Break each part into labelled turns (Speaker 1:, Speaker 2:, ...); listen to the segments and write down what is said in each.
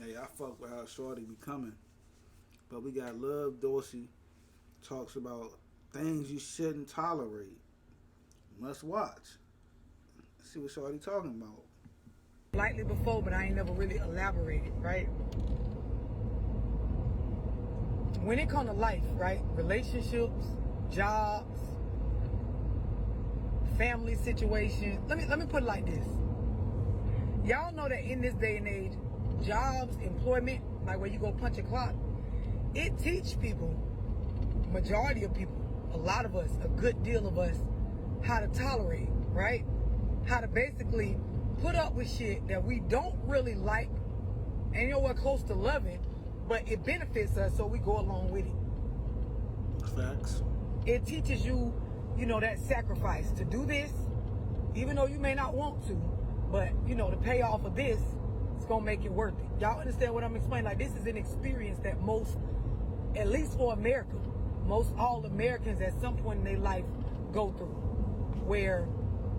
Speaker 1: Hey, I fuck with how Shorty be coming. But we got Love Dorsey talks about things you shouldn't tolerate. Must watch. Let's see what Shorty talking about.
Speaker 2: Lightly before, but I ain't never really elaborated, right? When it comes to life, right? Relationships, jobs, family situations. Let me put it like this. Y'all know that in this day and age, jobs, employment, like where you go punch a clock, it teach people, majority of people, a lot of us, a good deal of us, how to tolerate, right? How to basically put up with shit that we don't really like and you know what, close to loving, but it benefits us, so we go along with it.
Speaker 1: Facts.
Speaker 2: It teaches you, you know, that sacrifice to do this, even though you may not want to, but you know, the payoff of this is gonna make it worth it. Y'all understand what I'm explaining? Like, this is an experience that most, at least for America, most all Americans at some point in their life go through, where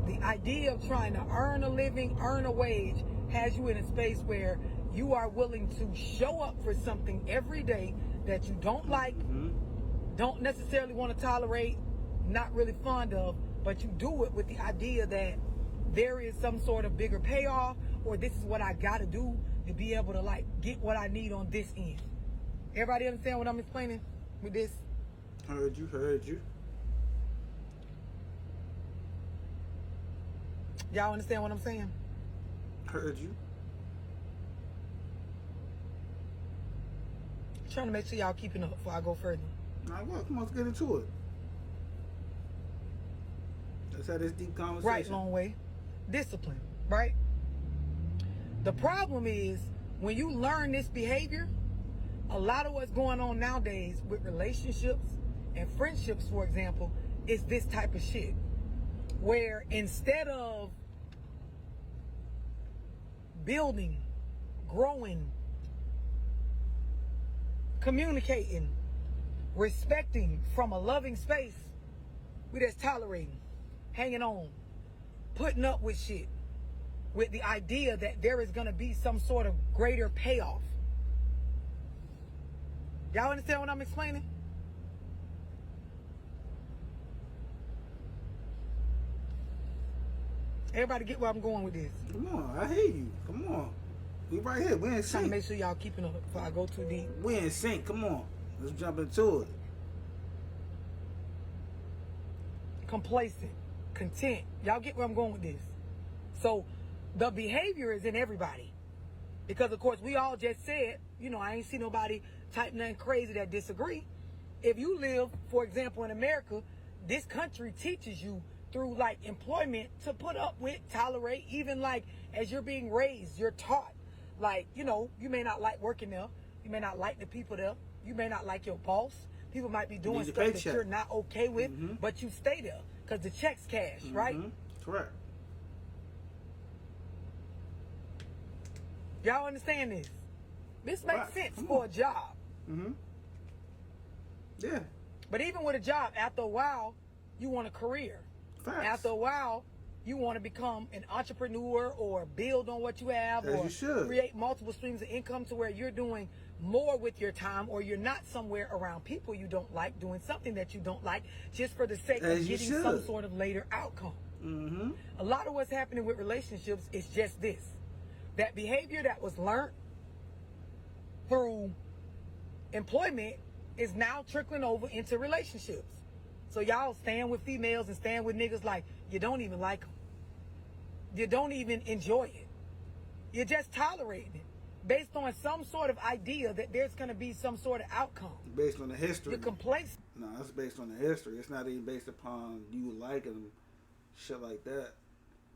Speaker 2: the idea of trying to earn a living, earn a wage, has you in a space where you are willing to show up for something every day that you don't like, don't necessarily want to tolerate, not really fond of, but you do it with the idea that there is some sort of bigger payoff, or this is what I got to do to be able to like get what I need on this end. Everybody understand what I'm explaining with this?
Speaker 1: Heard you.
Speaker 2: Y'all understand what I'm saying?
Speaker 1: Heard you.
Speaker 2: Trying to make sure y'all keeping up before I go further.
Speaker 1: Alright, well, come on, let's get into it. Let's have this deep conversation.
Speaker 2: Right, long way. Discipline, right? The problem is when you learn this behavior, a lot of what's going on nowadays with relationships and friendships, for example, is this type of shit. Where instead of building, growing, communicating, respecting from a loving space, we just tolerating, hanging on, putting up with shit, with the idea that there is going to be some sort of greater payoff. Y'all understand what I'm explaining? Everybody get where I'm going with this.
Speaker 1: Come on, I hear you. Come on. We right here. We in
Speaker 2: Trying to
Speaker 1: sync.
Speaker 2: make sure y'all keeping up before I go too deep.
Speaker 1: We in sync. Come on. Let's jump into it.
Speaker 2: Complacent, content. Y'all get where I'm going with this. So the behavior is in everybody. Because of course we all just said, you know, I ain't see nobody type nothing crazy that disagree. If you live, for example, in America, this country teaches you through like employment to put up with, tolerate, even like as you're being raised, you're taught. Like, you know, you may not like working there. You may not like the people there. You may not like your boss. People might be doing stuff that you're not okay with, but you stay there because the check's cash, right?
Speaker 1: Correct.
Speaker 2: Y'all understand this? This makes sense for a job.
Speaker 1: Yeah.
Speaker 2: But even with a job, after a while, you want a career.
Speaker 1: Facts.
Speaker 2: After a while, you want to become an entrepreneur or build on what you have,
Speaker 1: As
Speaker 2: or
Speaker 1: you should.
Speaker 2: create multiple streams of income to where you're doing more with your time, or you're not somewhere around people you don't like, doing something that you don't like, just for the sake
Speaker 1: As
Speaker 2: of
Speaker 1: you
Speaker 2: getting some sort of later outcome. A lot of what's happening with relationships is just this. That behavior that was learned through employment is now trickling over into relationships. So y'all staying with females and staying with niggas like you don't even like them. You don't even enjoy it. You're just tolerating it based on some sort of idea that there's going to be some sort of outcome.
Speaker 1: Based on the history.
Speaker 2: You're complacent.
Speaker 1: No, it's based on the history. It's not even based upon you liking them, shit like that,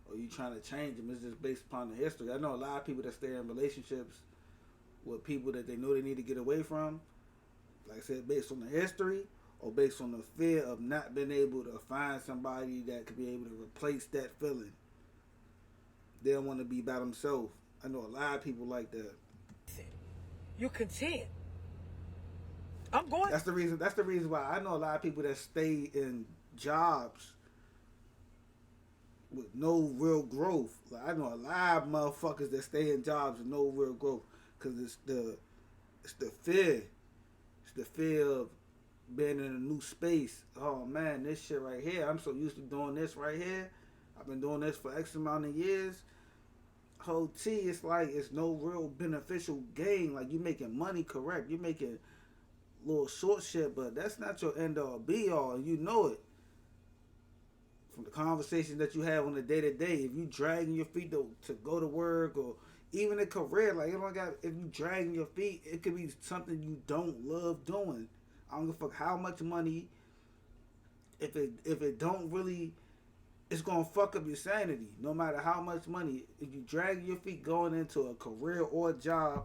Speaker 1: or you trying to change them. It's just based upon the history. I know a lot of people that stay in relationships with people that they know they need to get away from. Like I said, based on the history, or based on the fear of not being able to find somebody that could be able to replace that feeling. They don't want to be by themselves. I know a lot of people like that.
Speaker 2: You're content. I'm going.
Speaker 1: That's the reason. That's the reason why I know a lot of people that stay in jobs with no real growth. Like, I know a lot of motherfuckers that stay in jobs with no real growth. Cause it's the fear. It's the fear of being in a new space. Oh man, this shit right here. I'm so used to doing this right here. I've been doing this for X amount of years. Whole T, it's like it's no real beneficial gain. Like you making money, correct? You're making little short shit, but that's not your end all be all, and you know it. From the conversations that you have on the day to day, if you dragging your feet to go to work or even a career, like you know, if you dragging your feet, it could be something you don't love doing. I don't give a fuck how much money. If it don't really, it's gonna fuck up your sanity. No matter how much money, if you drag your feet going into a career or a job,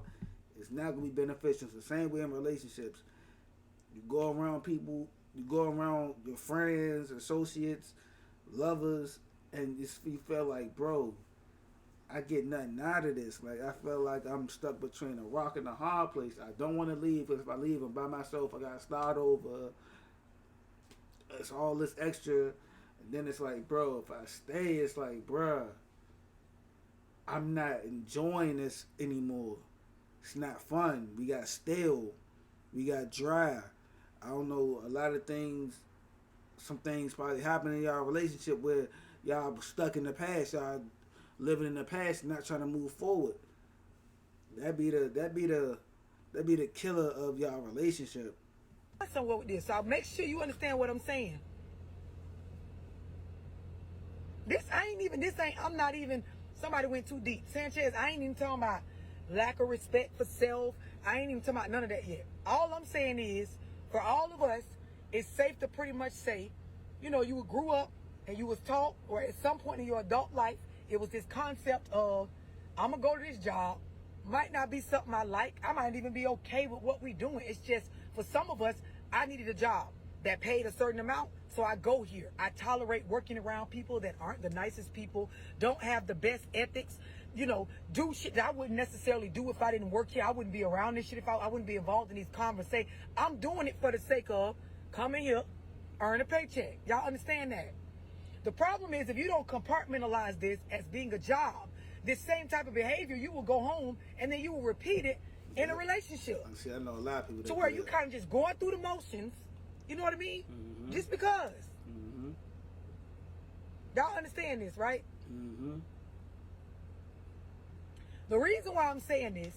Speaker 1: it's not gonna be beneficial. It's the same way in relationships. You go around people, you go around your friends, associates, lovers, and you feel like, bro, I get nothing out of this. Like I feel like I'm stuck between a rock and a hard place. I don't want to leave because if I leave, I'm by myself. I gotta start over. It's all this extra, and then it's like, bro, if I stay, it's like, bruh, I'm not enjoying this anymore. It's not fun. We got stale. We got dry. I don't know, a lot of things, some things probably happen in y'all relationship where y'all stuck in the past, y'all living in the past and not trying to move forward. That be the killer of y'all relationship.
Speaker 2: Somewhere with this, so make sure you understand what I'm saying. I'm not even, somebody went too deep. Sanchez, I ain't even talking about lack of respect for self. I ain't even talking about none of that yet. All I'm saying is, for all of us, it's safe to pretty much say, you know, you grew up and you was taught, or at some point in your adult life, it was this concept of, I'm going to go to this job. Might not be something I like. I might even be okay with what we doing. It's just, for some of us, I needed a job that paid a certain amount, so I go here. I tolerate working around people that aren't the nicest people, don't have the best ethics, you know, do shit that I wouldn't necessarily do if I didn't work here. I wouldn't be around this shit if I wouldn't be involved in these conversations. I'm doing it for the sake of coming here, earn a paycheck. Y'all understand that? The problem is if you don't compartmentalize this as being a job, this same type of behavior, you will go home and then you will repeat it in a relationship.
Speaker 1: See, I know a lot of people.
Speaker 2: To where you kind of just going through the motions, you know what I mean? Mm-hmm. Just because. Mm-hmm. Y'all understand this, right? Mm-hmm. The reason why I'm saying this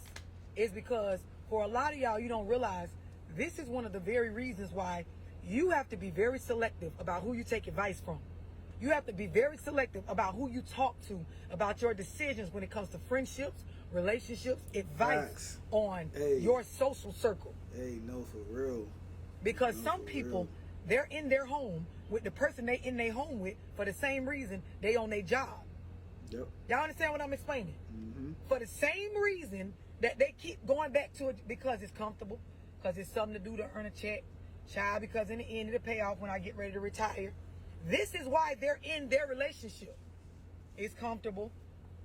Speaker 2: is because for a lot of y'all, you don't realize this is one of the very reasons why you have to be very selective about who you take advice from. You have to be very selective about who you talk to, about your decisions when it comes to friendships, relationships, advice on your social circle.
Speaker 1: Hey, no, for real.
Speaker 2: Because some people, they're in their home with the person they in their home with for the same reason they on their job.
Speaker 1: Yep.
Speaker 2: Y'all understand what I'm explaining?
Speaker 1: Mm-hmm.
Speaker 2: For the same reason that they keep going back to it because it's comfortable, because it's something to do to earn a check, child, because in the end it'll pay off when I get ready to retire. This is why they're in their relationship. It's comfortable.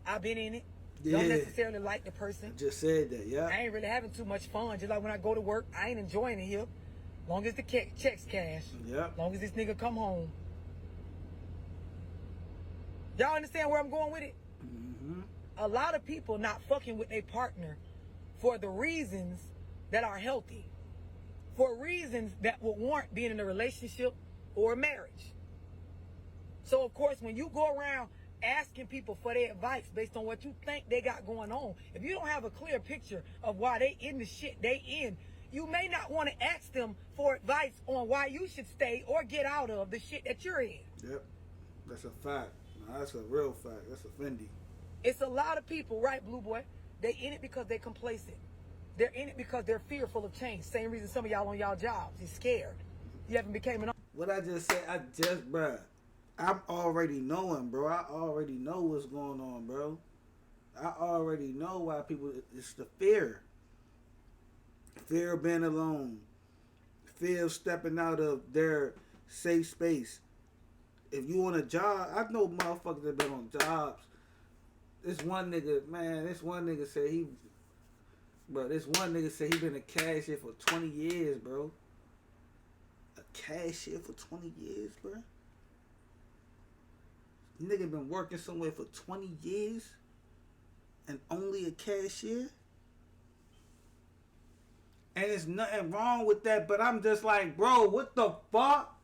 Speaker 2: I've been in it. Yeah. Don't necessarily like the person.
Speaker 1: I just said that, yeah.
Speaker 2: I ain't really having too much fun. Just like when I go to work, I ain't enjoying it here. Long as the checks cash.
Speaker 1: Yeah.
Speaker 2: Long as this nigga come home. Y'all understand where I'm going with it? Mm-hmm. A lot of people not fucking with their partner for the reasons that are healthy. For reasons that would warrant being in a relationship or a marriage. So, of course, when you go around asking people for their advice based on what you think they got going on, if you don't have a clear picture of why they in the shit they in, you may not want to ask them for advice on why you should stay or get out of the shit that you're in.
Speaker 1: Yep. That's a fact. No, that's a real fact. That's offending.
Speaker 2: It's a lot of people, right, Blue Boy? They in it because they're complacent. They're in it because they're fearful of change. Same reason some of y'all on y'all jobs. You're scared. You haven't became an...
Speaker 1: What I just said, bruh, I'm already knowing, bro. I already know what's going on, bro. I already know why people, it's the fear. Fear of being alone. Fear of stepping out of their safe space. If you on a job, I know motherfuckers that been on jobs. This one nigga said he been a cashier for 20 years, bro. A cashier for 20 years, bro. Nigga been working somewhere for 20 years and only a cashier? And there's nothing wrong with that, but I'm just like, bro, what the fuck?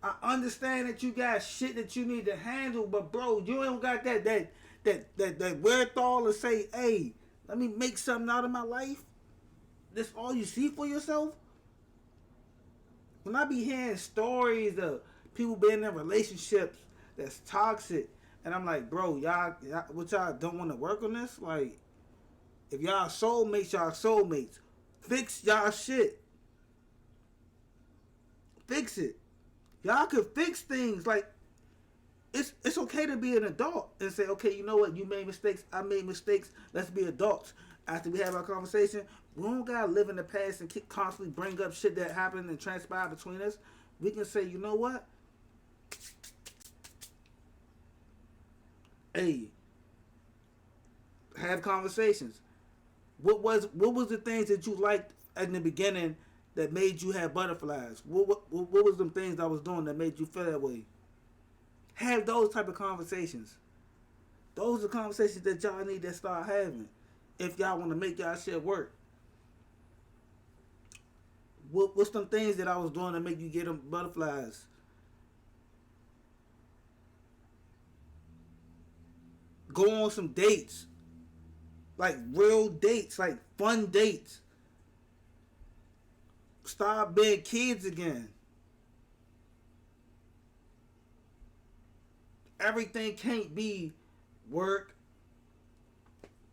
Speaker 1: I understand that you got shit that you need to handle, but bro, you don't got that wherewithal to say, hey, let me make something out of my life. That's all you see for yourself? When I be hearing stories of people being in relationships that's toxic, and I'm like, bro, y'all what y'all don't want to work on this? Like, if y'all soulmates, y'all soulmates. Fix y'all shit. Fix it. Y'all can fix things. Like, it's okay to be an adult and say, okay, you know what? You made mistakes. I made mistakes. Let's be adults. After we have our conversation, we don't gotta live in the past and constantly bring up shit that happened and transpired between us. We can say, you know what? Hey, have conversations. What was the things that you liked in the beginning that made you have butterflies? What was them things I was doing that made you feel that way? Have those type of conversations. Those are conversations that y'all need to start having if y'all want to make y'all shit work. What's some things that I was doing to make you get them butterflies? Go on some dates. Like real dates, like fun dates. Stop being kids again. Everything can't be work,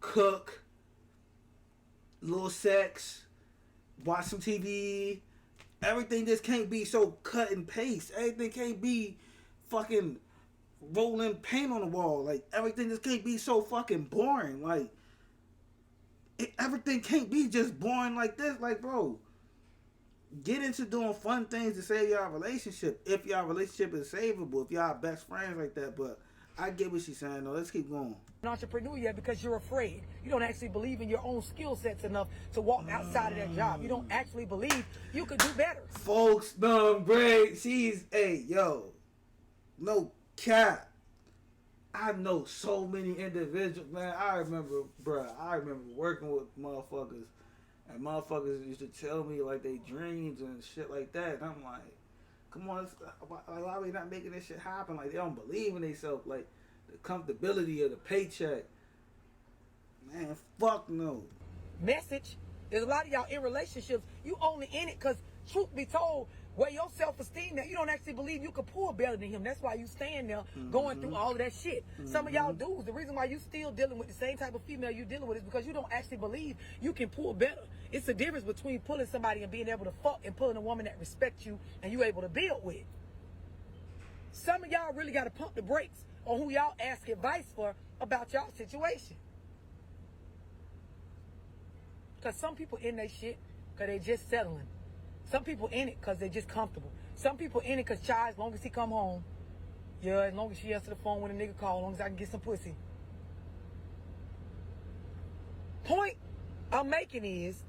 Speaker 1: cook, little sex, watch some TV. Everything just can't be so cut and paste. Everything can't be fucking rolling paint on the wall. Like, everything just can't be so fucking boring. Like, everything can't be just boring like this. Like, bro, get into doing fun things to save y'all relationship. If y'all relationship is savable, if y'all best friends like that. But I get what she's saying, though. Let's keep going.
Speaker 2: An entrepreneur yet because you're afraid. You don't actually believe in your own skill sets enough to walk outside of that job. You don't actually believe you could do better.
Speaker 1: Folks, no break. She's, hey, yo, no cap. I know so many individuals, man. I remember working with motherfuckers, and motherfuckers used to tell me like they dreams and shit like that. And I'm like, come on, why are we not making this shit happen? Like, they don't believe in themselves. Like, the comfortability of the paycheck. Man, fuck no.
Speaker 2: Message. There's a lot of y'all in relationships, you only in it because, truth be told, where your self-esteem that you don't actually believe you could pull better than him. That's why you stand there going through all of that shit. Some of y'all dudes, the reason why you still dealing with the same type of female you dealing with is because you don't actually believe you can pull better. It's the difference between pulling somebody and being able to fuck and pulling a woman that respects you and you able to build with. Some of y'all really got to pump the brakes on who y'all ask advice for about y'all situation. Because some people in that shit because they just settling. Some people in it because they're just comfortable. Some people in it because, child, as long as he come home, yeah, as long as she answer the phone when a nigga call, as long as I can get some pussy. Point I'm making is,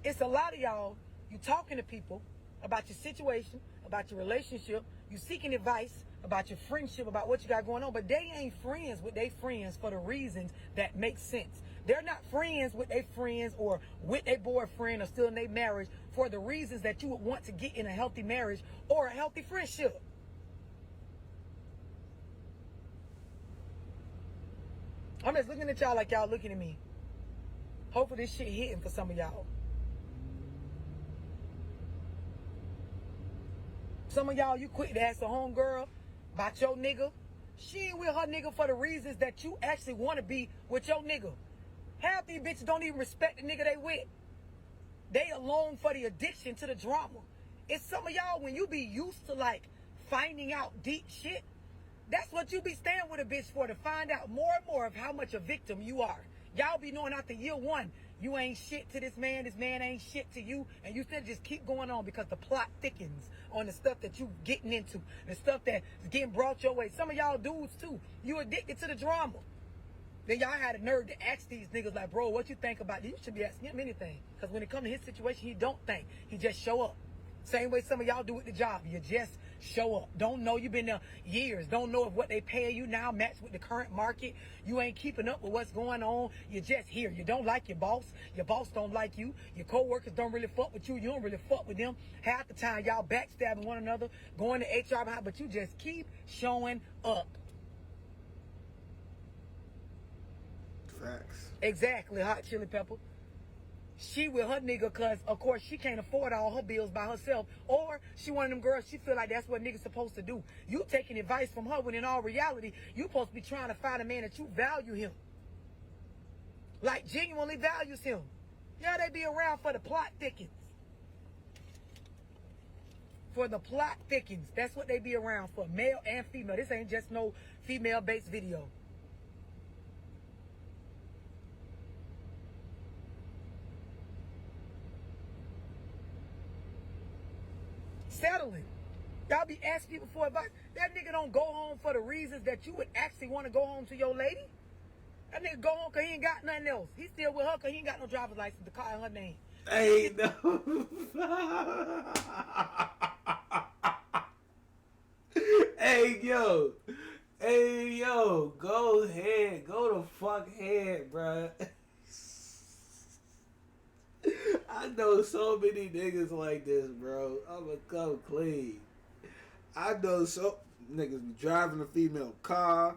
Speaker 2: it's a lot of y'all, you talking to people about your situation, about your relationship, you seeking advice about your friendship, about what you got going on, but they ain't friends with their friends for the reasons that make sense. They're not friends with their friends or with their boyfriend or still in their marriage for the reasons that you would want to get in a healthy marriage or a healthy friendship. I'm just looking at y'all like y'all looking at me. Hopefully this shit hitting for some of y'all. Some of y'all, you quick to ask the homegirl about your nigga. She ain't with her nigga for the reasons that you actually want to be with your nigga. Half these bitches don't even respect the nigga they with. They alone for the addiction to the drama. It's some of y'all, when you be used to like finding out deep shit, that's what you be staying with a bitch for, to find out more and more of how much a victim you are. Y'all be knowing after year one, you ain't shit to this man ain't shit to you, and you still just keep going on because the plot thickens on the stuff that you getting into, the stuff that's getting brought your way. Some of y'all dudes too, you addicted to the drama. Then y'all had a nerve to ask these niggas like, bro, what you think about this? You should be asking him anything. Because when it comes to his situation, he don't think. He just show up. Same way some of y'all do with the job. You just show up. Don't know you've been there years. Don't know if what they pay you now match with the current market. You ain't keeping up with what's going on. You're just here. You don't like your boss. Your boss don't like you. Your co-workers don't really fuck with you. You don't really fuck with them. Half the time y'all backstabbing one another, going to HR behind, but you just keep showing up.
Speaker 1: Facts.
Speaker 2: Exactly, hot chili pepper. She with her nigga because, of course, she can't afford all her bills by herself. Or she one of them girls, she feel like that's what niggas supposed to do. You taking advice from her when in all reality, you supposed to be trying to find a man that you value him. Like, genuinely values him. Yeah, they be around for the plot thickens. For the plot thickens. That's what they be around for, male and female. This ain't just no female-based video. Settling. Y'all be asking people for advice. That nigga don't go home for the reasons that you would actually want to go home to your lady. That nigga go home because he ain't got nothing else. He still with her because he ain't got no driver's license. The car in her name.
Speaker 1: Hey, no. Hey, yo. Hey, yo. Go ahead. Go the fuck ahead, bruh. I know so many niggas like this, bro. I'ma come clean. I know so niggas be driving a female car,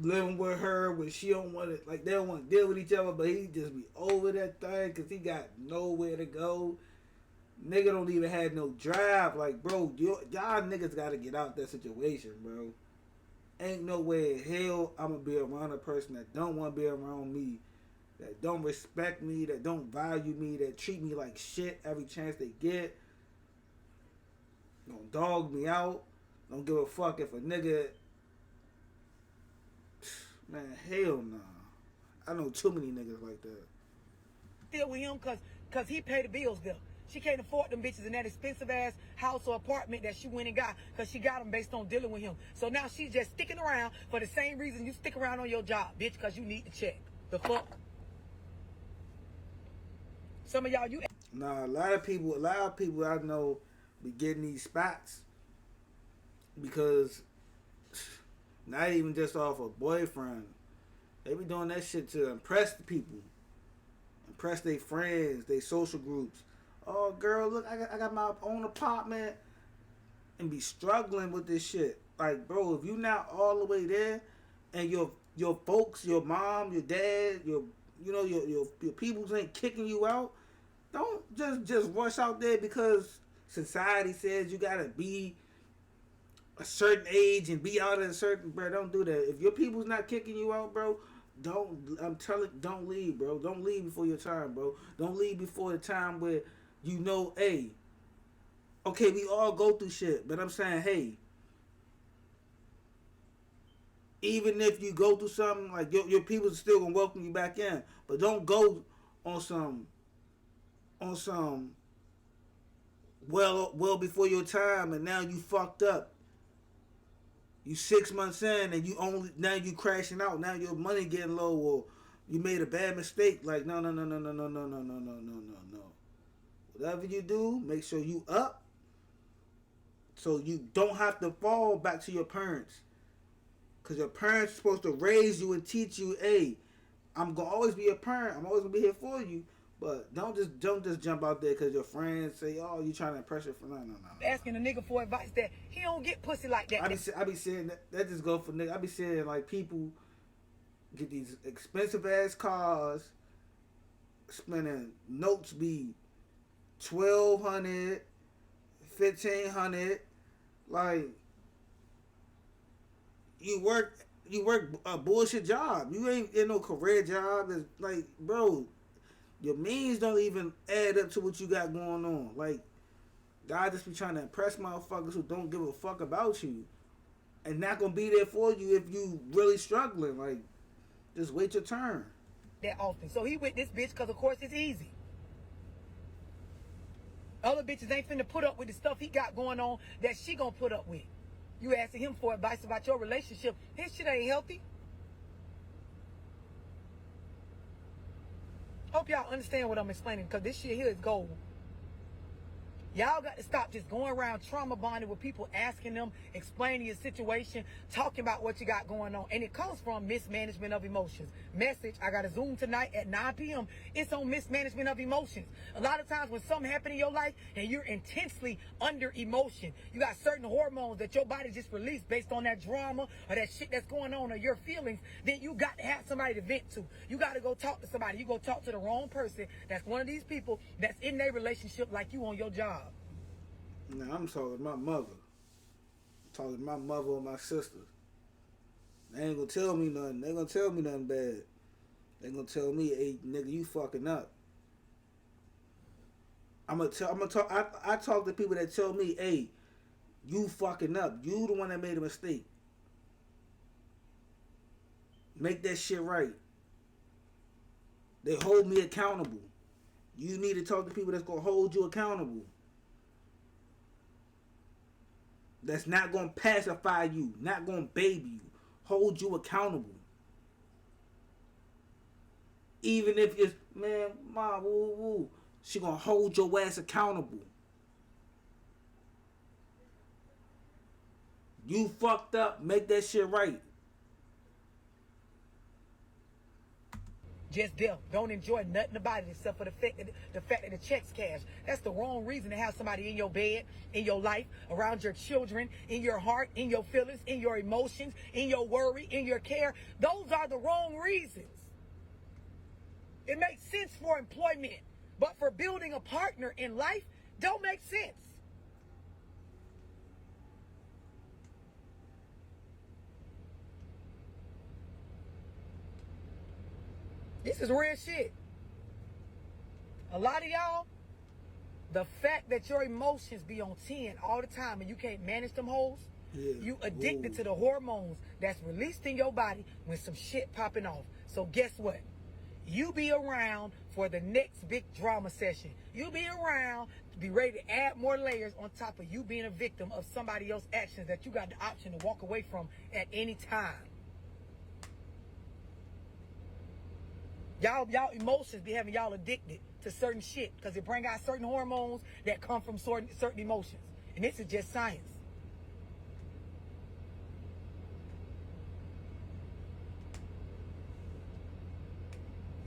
Speaker 1: living with her when she don't want it, like they don't want to deal with each other, but he just be over that thing because he got nowhere to go. Nigga don't even have no drive. Like, bro, y'all niggas gotta get out that situation, bro. Ain't no way in hell I'm gonna be around a person that don't want to be around me, that don't respect me, that don't value me, that treat me like shit every chance they get. Don't dog me out. Don't give a fuck if a nigga... Man, hell nah. I know too many niggas like that.
Speaker 2: Still with him cause he paid the bills there. She can't afford them bitches in that expensive ass house or apartment that she went and got because she got them based on dealing with him. So now she's just sticking around for the same reason you stick around on your job, bitch, because you need the check. The fuck? Some of y'all, you...
Speaker 1: Nah, a lot of people I know be getting these spots because not even just off a boyfriend. They be doing that shit to impress the people. Impress their friends, their social groups. Oh, girl, look, I got my own apartment. And be struggling with this shit. Like, bro, if you not all the way there and your folks, your mom, your dad, your peoples ain't kicking you out, don't just rush out there because society says you gotta be a certain age and be out at a certain... Bro, don't do that. If your people's not kicking you out, bro, don't leave, bro. Don't leave before your time, bro. Don't leave before the time where you know, hey, okay, we all go through shit, but I'm saying, hey, even if you go through something, like your people are still gonna welcome you back in, but don't go on some well before your time and now you fucked up. You 6 months in and now you crashing out. Now your money getting low or you made a bad mistake. Like no. Whatever you do, make sure you up so you don't have to fall back to your parents. Cause your parents are supposed to raise you and teach you, hey, I'm gonna always be a parent. I'm always gonna be here for you. But don't just jump out there because your friends say, oh, you trying to impress your friend. No.
Speaker 2: Asking a nigga for advice that he don't get pussy like that.
Speaker 1: I be saying that just go for niggas. I be saying like people get these expensive ass cars, spending notes be $1,200, $1,500. Like you work a bullshit job. You ain't in no career job. It's like, bro, your means don't even add up to what you got going on. Like, God just be trying to impress motherfuckers who don't give a fuck about you and not gonna be there for you if you really struggling. Like, just wait your turn.
Speaker 2: That often. So he with this bitch because of course it's easy. Other bitches ain't finna put up with the stuff he got going on that she gonna put up with. You asking him for advice about your relationship. His shit ain't healthy. Hope y'all understand what I'm explaining because this shit here is gold. Y'all got to stop just going around trauma bonding with people, asking them, explaining your situation, talking about what you got going on. And it comes from mismanagement of emotions. Message, I got a Zoom tonight at 9 p.m. It's on mismanagement of emotions. A lot of times when something happens in your life and you're intensely under emotion, you got certain hormones that your body just released based on that drama or that shit that's going on or your feelings, then you got to have somebody to vent to. You got to go talk to somebody. You go talk to the wrong person. That's one of these people that's in their relationship like you on your job.
Speaker 1: Now I'm talking to my mother. I'm talking to my mother or my sister. They ain't gonna tell me nothing. They ain't gonna tell me nothing bad. They gonna tell me, hey nigga, you fucking up. I'm gonna talk. I talk to people that tell me, hey, you fucking up. You the one that made a mistake. Make that shit right. They hold me accountable. You need to talk to people that's gonna hold you accountable. That's not gonna pacify you, not gonna baby you, hold you accountable. Even if it's, man, mom, woo woo, she gonna hold your ass accountable. You fucked up, make that shit right.
Speaker 2: Just them. Don't enjoy nothing about it except for the fact that the check's cash. That's the wrong reason to have somebody in your bed, in your life, around your children, in your heart, in your feelings, in your emotions, in your worry, in your care. Those are the wrong reasons. It makes sense for employment, but for building a partner in life, don't make sense. This is real shit. A lot of y'all, the fact that your emotions be on 10 all the time and you can't manage them hoes, you addicted to the hormones that's released in your body when some shit popping off. So guess what? You be around for the next big drama session. You be around to be ready to add more layers on top of you being a victim of somebody else's actions that you got the option to walk away from at any time. Y'all emotions be having y'all addicted to certain shit because it bring out certain hormones that come from certain emotions. And this is just science.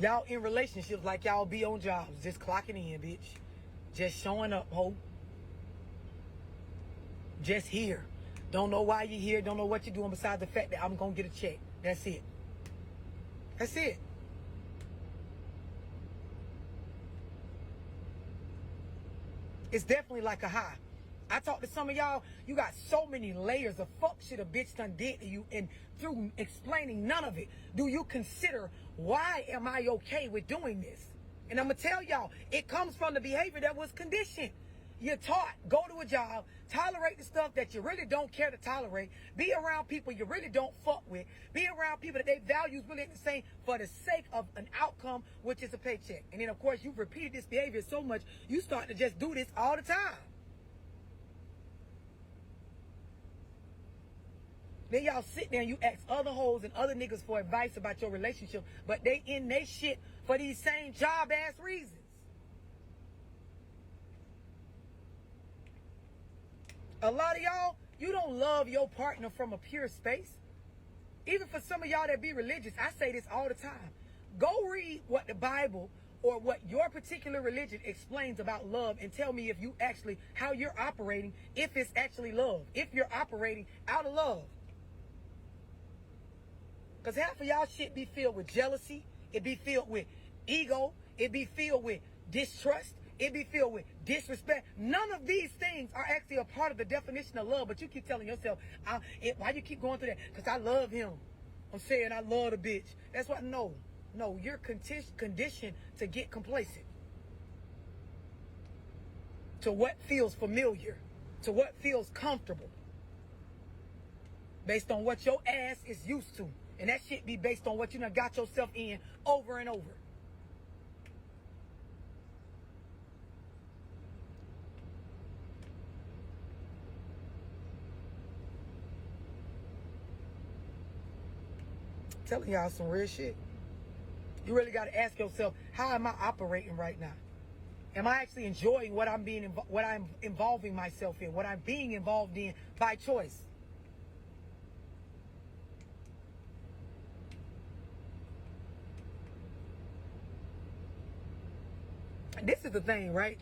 Speaker 2: Y'all in relationships like y'all be on jobs, just clocking in, bitch. Just showing up, ho. Just here. Don't know why you're here, don't know what you're doing besides the fact that I'm gonna get a check. That's it. That's it. It's definitely like a high. I talk to some of y'all, you got so many layers of fuck shit a bitch done did to you, and through explaining none of it, do you consider, why am I okay with doing this? And I'm going to tell y'all, it comes from the behavior that was conditioned. You're taught, go to a job, tolerate the stuff that you really don't care to tolerate, be around people you really don't fuck with, be around people that their values really ain't the same for the sake of an outcome, which is a paycheck. And then, of course, you've repeated this behavior so much, you start to just do this all the time. Then y'all sit there and you ask other hoes and other niggas for advice about your relationship, but they in they shit for these same job-ass reasons. A lot of y'all, you don't love your partner from a pure space. Even for some of y'all that be religious, I say this all the time. Go read what the Bible or what your particular religion explains about love and tell me if you actually, how you're operating, if it's actually love, if you're operating out of love. Because half of y'all shit be filled with jealousy, it be filled with ego, it be filled with distrust, it be filled with disrespect. None of these things are actually a part of the definition of love, but you keep telling yourself, why you keep going through that? Because I love him. I'm saying I love the bitch. That's why, no, you're conditioned to get complacent. To what feels familiar, to what feels comfortable. Based on what your ass is used to. And that shit be based on what you done got yourself in over and over. Telling y'all some real shit. You really got to ask yourself, how am I operating right now? Am I actually enjoying what I'm involving myself in, what I'm being involved in by choice? This is the thing, right?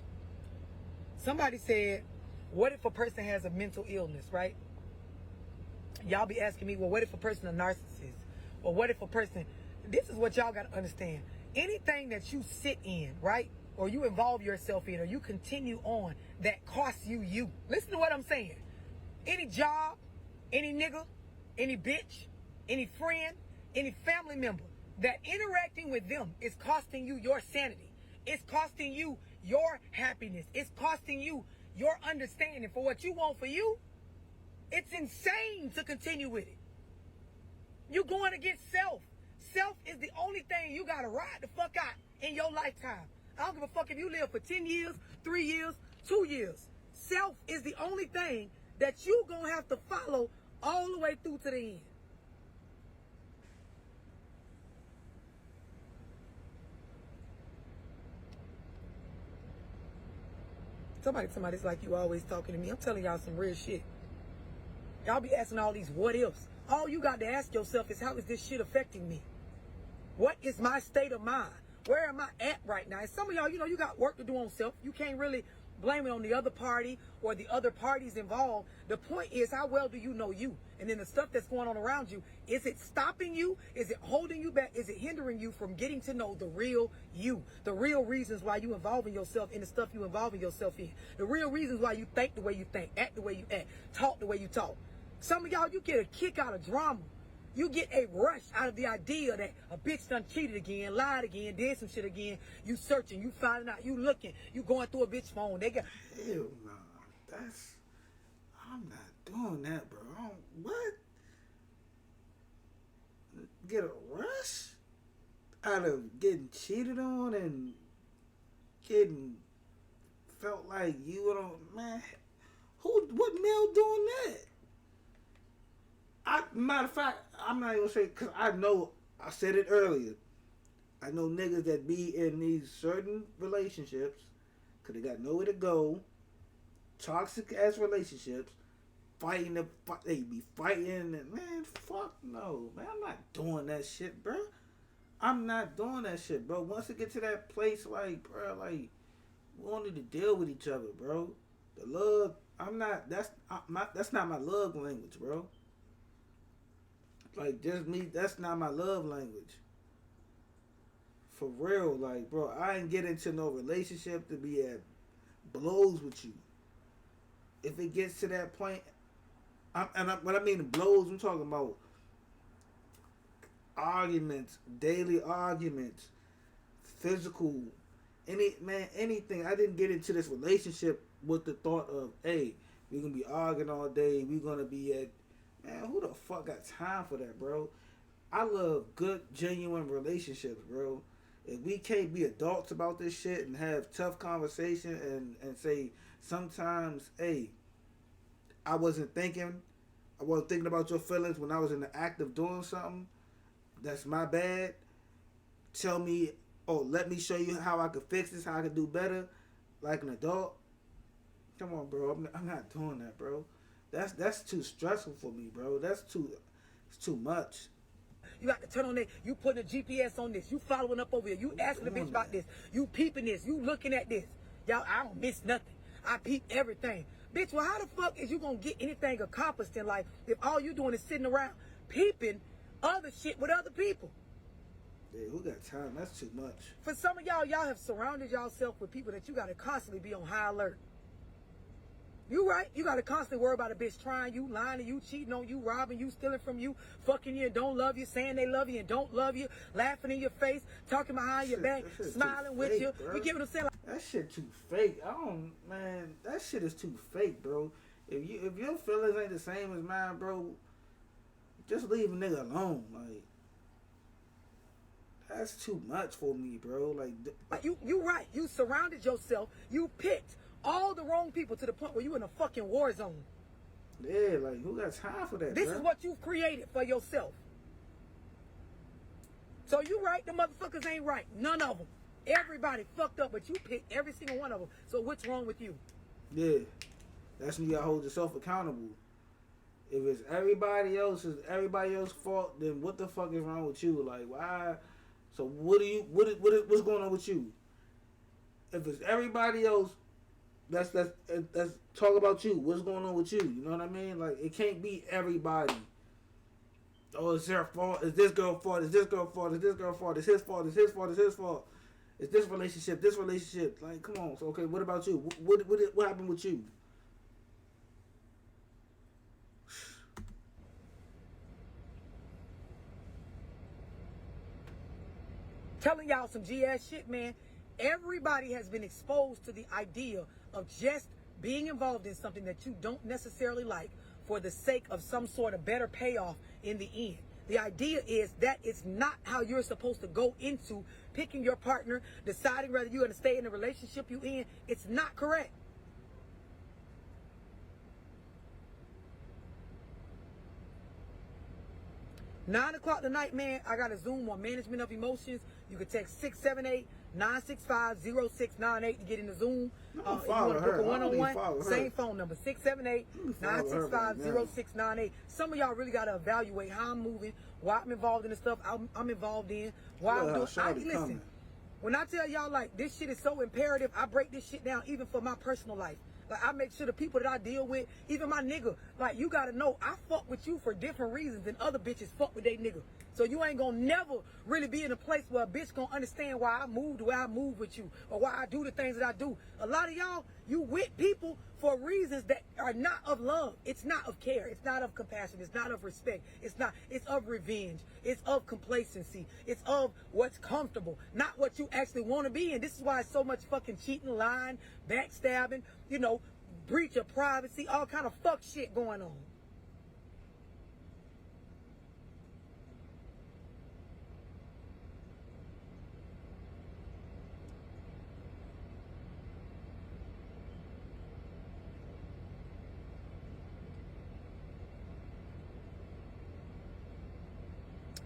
Speaker 2: Somebody said, what if a person has a mental illness, right? Y'all be asking me, well, what if a person is a narcissist? Or what if a person... This is what y'all got to understand. Anything that you sit in, right? Or you involve yourself in, or you continue on, that costs you you. Listen to what I'm saying. Any job, any nigga, any bitch, any friend, any family member, that interacting with them is costing you your sanity. It's costing you your happiness. It's costing you your understanding for what you want for you. It's insane to continue with it. You're going against self. Self is the only thing you got to ride the fuck out in your lifetime. I don't give a fuck if you live for 10 years, 3 years, 2 years. Self is the only thing that you going to have to follow all the way through to the end. Somebody's like, you always talking to me. I'm telling y'all some real shit. Y'all be asking all these what ifs. All you got to ask yourself is, how is this shit affecting me? What is my state of mind? Where am I at right now? And some of y'all, you know, you got work to do on self. You can't really blame it on the other party or the other parties involved. The point is, how well do you know you? And then the stuff that's going on around you, is it stopping you? Is it holding you back? Is it hindering you from getting to know the real you? The real reasons why you involving yourself in the stuff you involving yourself in. The real reasons why you think the way you think, act the way you act, talk the way you talk. Some of y'all, you get a kick out of drama. You get a rush out of the idea that a bitch done cheated again, lied again, did some shit again. You searching, you finding out, you looking, you going through a bitch phone. They got...
Speaker 1: Hell no. I'm not doing that, bro. What? Get a rush out of getting cheated on and getting felt like you don't, man. What male doing that? Matter of fact, I'm not even gonna say, because I know, I said it earlier, I know niggas that be in these certain relationships because they got nowhere to go, toxic ass relationships, they be fighting, and man, fuck no, man, I'm not doing that shit, bro. I'm not doing that shit, bro. Once it get to that place, like, bro, like, we don't need to deal with each other, bro. The love, that's not my love language, bro. Like, just me, that's not my love language. For real, like, bro, I ain't get into no relationship to be at blows with you. If it gets to that point, what I mean blows, I'm talking about arguments, daily arguments, physical, anything. I didn't get into this relationship with the thought of, hey, we're going to be arguing all day, we're going to be at... Man, who the fuck got time for that, bro? I love good, genuine relationships, bro. If we can't be adults about this shit and have tough conversation and say sometimes, hey, I wasn't thinking about your feelings when I was in the act of doing something, that's my bad. Tell me, let me show you how I could fix this, how I could do better, like an adult. Come on, bro. I'm not doing that, bro. That's too stressful for me, bro. It's too much.
Speaker 2: You got to turn on that. You putting a GPS on this. You following up over here. You asking the bitch about this. You peeping this. You looking at this. Y'all, I don't miss nothing. I peep everything. Bitch, well, how the fuck is you going to get anything accomplished in life if all you doing is sitting around peeping other shit with other people?
Speaker 1: Yeah, who got time? That's too much.
Speaker 2: For some of y'all have surrounded yourself with people that you got to constantly be on high alert. You right. You got to constantly worry about a bitch trying you, lying to you, cheating on you, robbing you, stealing from you, fucking you and don't love you, saying they love you and don't love you, laughing in your face, talking behind your back, smiling with you. Bro. You get what I'm saying?
Speaker 1: That shit too fake. Man, that shit is too fake, bro. If your feelings ain't the same as mine, bro, just leave a nigga alone. Like, that's too much for me, bro. Like
Speaker 2: you right. You surrounded yourself. You picked all the wrong people to the point where you in a fucking war zone.
Speaker 1: Yeah, like, who got time for that,
Speaker 2: This is what you've created for yourself. So you right, the motherfuckers ain't right. None of them. Everybody fucked up, but you picked every single one of them. So what's wrong with you?
Speaker 1: Yeah, that's when you gotta hold yourself accountable. If it's everybody else's fault, then what the fuck is wrong with you? Like, why? So what's going on with you? If it's everybody else, that's talk about you. What's going on with you? You know what I mean? Like, it can't be everybody. Oh, it's their fault. It's this girl's fault. It's this girl's fault. It's this girl's fault. It's his fault. It's his fault. It's his fault. It's this relationship. This relationship. Like, come on. So, okay, what about you? What happened with you?
Speaker 2: Telling y'all some G-ass shit, man. Everybody has been exposed to the idea of just being involved in something that you don't necessarily like for the sake of some sort of better payoff in the end. The idea is that it's not how you're supposed to go into picking your partner, deciding whether you're going to stay in the relationship you're in. It's not correct. Nine o'clock tonight, man, I got a Zoom on management of emotions. You can text 678-965-0698 to get in the Zoom. If you want to book a one-on-one, same phone number, 678-965-0698. Some of y'all really got to evaluate how I'm moving, why I'm involved in the stuff I'm involved in, why I'm doing. Listen, when I tell y'all, like, this shit is so imperative, I break this shit down even for my personal life. Like, I make sure the people that I deal with, even my nigga, like, you gotta know, I fuck with you for different reasons than other bitches fuck with they nigga. So you ain't gonna never really be in a place where a bitch gonna understand why I move the way I move with you, or why I do the things that I do. A lot of y'all, you with people for reasons that are not of love. It's not of care. It's not of compassion. It's not of respect. It's of revenge. It's of complacency. It's of what's comfortable, not what you actually want to be. And this is why it's so much fucking cheating, lying, backstabbing, you know, breach of privacy, all kind of fuck shit going on.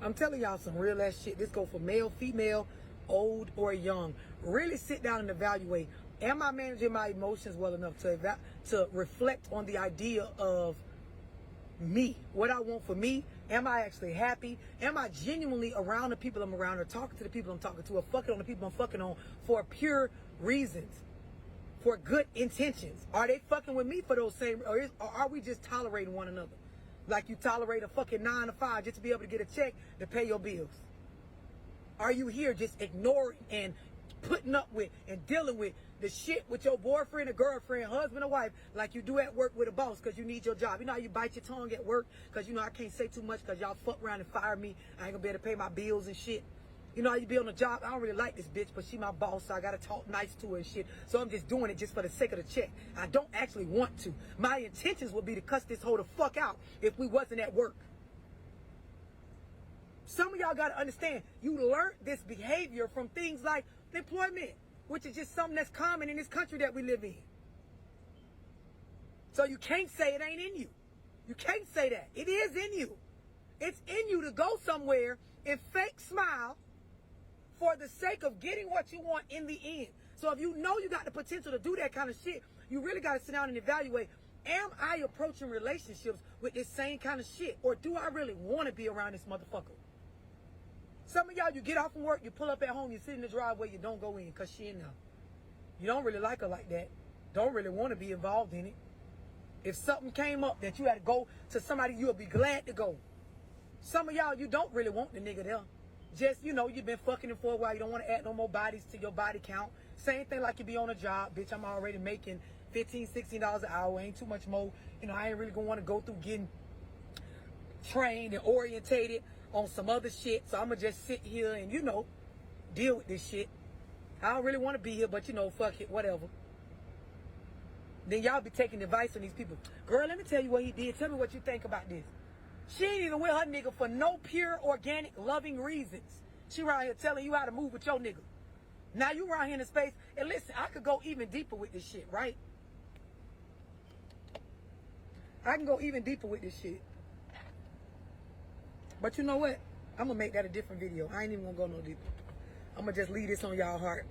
Speaker 2: I'm telling y'all some real ass shit. This go for male, female, old or young. Really sit down and evaluate. Am I managing my emotions well enough to reflect on the idea of me, what I want for me? Am I actually happy? Am I genuinely around the people I'm around, or talking to the people I'm talking to, or fucking on the people I'm fucking on for pure reasons, for good intentions? Are they fucking with me for those same, or are we just tolerating one another? Like you tolerate a fucking 9 to 5 just to be able to get a check to pay your bills? Are you here just ignoring and putting up with and dealing with the shit with your boyfriend or girlfriend, husband or wife, like you do at work with a boss because you need your job? You know how you bite your tongue at work because you know I can't say too much because y'all fuck around and fire me. I ain't gonna be able to pay my bills and shit. You know how you be on the job? I don't really like this bitch, but she my boss, so I gotta talk nice to her and shit. So I'm just doing it just for the sake of the check. I don't actually want to. My intentions would be to cuss this hoe the fuck out if we wasn't at work. Some of y'all gotta understand, you learned this behavior from things like employment, which is just something that's common in this country that we live in. So you can't say it ain't in you. You can't say that. It is in you. It's in you to go somewhere and fake smile for the sake of getting what you want in the end. So if you know you got the potential to do that kind of shit, you really got to sit down and evaluate, am I approaching relationships with this same kind of shit? Or do I really want to be around this motherfucker? Some of y'all, you get off from work, you pull up at home, you sit in the driveway, you don't go in because she in there. You don't really like her like that. Don't really want to be involved in it. If something came up that you had to go to somebody, you'll be glad to go. Some of y'all, you don't really want the nigga there. Just, you know, you've been fucking him for a while. You don't want to add no more bodies to your body count. Same thing like you be on a job. Bitch, I'm already making $15, $16 an hour. Ain't too much more. You know, I ain't really going to want to go through getting trained and orientated on some other shit. So I'm going to just sit here and, you know, deal with this shit. I don't really want to be here, but, you know, fuck it, whatever. Then y'all be taking advice on these people. Girl, let me tell you what he did. Tell me what you think about this. She ain't even with her nigga for no pure, organic, loving reasons. She around here telling you how to move with your nigga. Now you around here in the space, and listen, I could go even deeper with this shit, right? I can go even deeper with this shit. But you know what? I'm gonna make that a different video. I ain't even gonna go no deeper. I'm gonna just leave this on y'all heart.